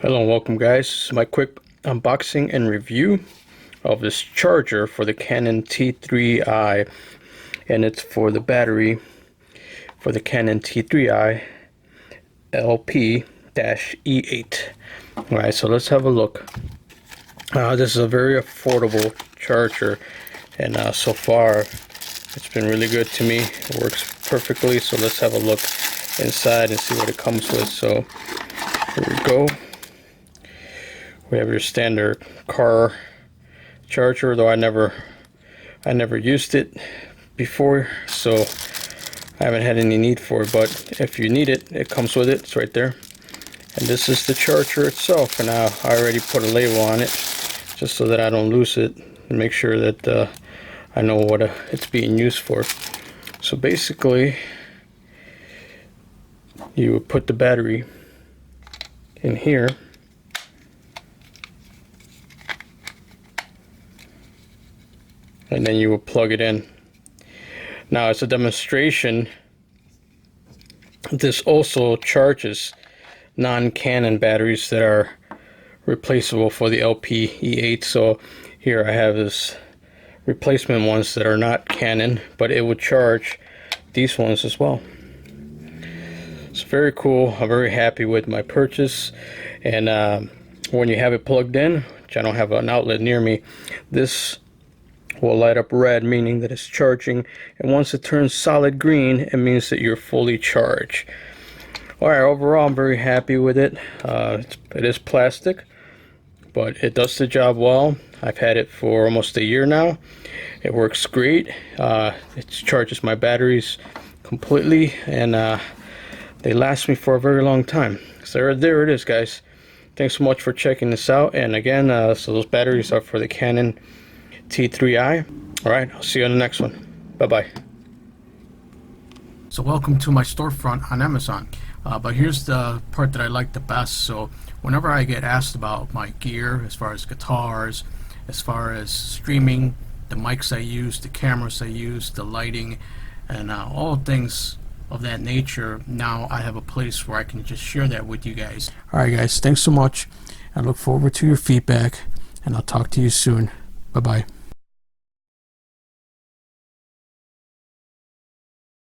Hello and welcome guys. This is my quick unboxing and review of this charger for the Canon T3i, and it's for the battery for the Canon T3i LP-E8. Alright, so let's have a look. This is a very affordable charger, and so far it's been really good to me. It works perfectly, so let's have a look inside and see what it comes with. So here we go. We have your standard car charger, though I never used it before, so I haven't had any need for it. But if you need it, it comes with it. It's right there. And this is the charger itself. And I already put a label on it just so that I don't lose it, and make sure that I know what it's being used for. So basically, you would put the battery in here. And then you will plug it in. Now, as a demonstration, this also charges non-Canon batteries that are replaceable for the LP-E8. So here I have this replacement ones that are not Canon, but it would charge these ones as well. It's very cool. I'm very happy with my purchase. And when you have it plugged in, which I don't have an outlet near me, this will light up red, meaning that it's charging, and once it turns solid green, it means that you're fully charged. Alright, overall I'm very happy with it. It is plastic, but it does the job well. I've had it for almost a year now. It works great. It charges my batteries completely, and they last me for a very long time. So there it is, guys. Thanks so much for checking this out. And again, so those batteries are for the Canon T3i. Alright, I'll see you on the next one. Bye-bye. So welcome to my storefront on Amazon. But here's the part that I like the best. So whenever I get asked about my gear, as far as guitars, as far as streaming, the mics I use, the cameras I use, the lighting, and all things of that nature, now I have a place where I can just share that with you guys. Alright guys, thanks so much. I look forward to your feedback, and I'll talk to you soon. Bye-bye.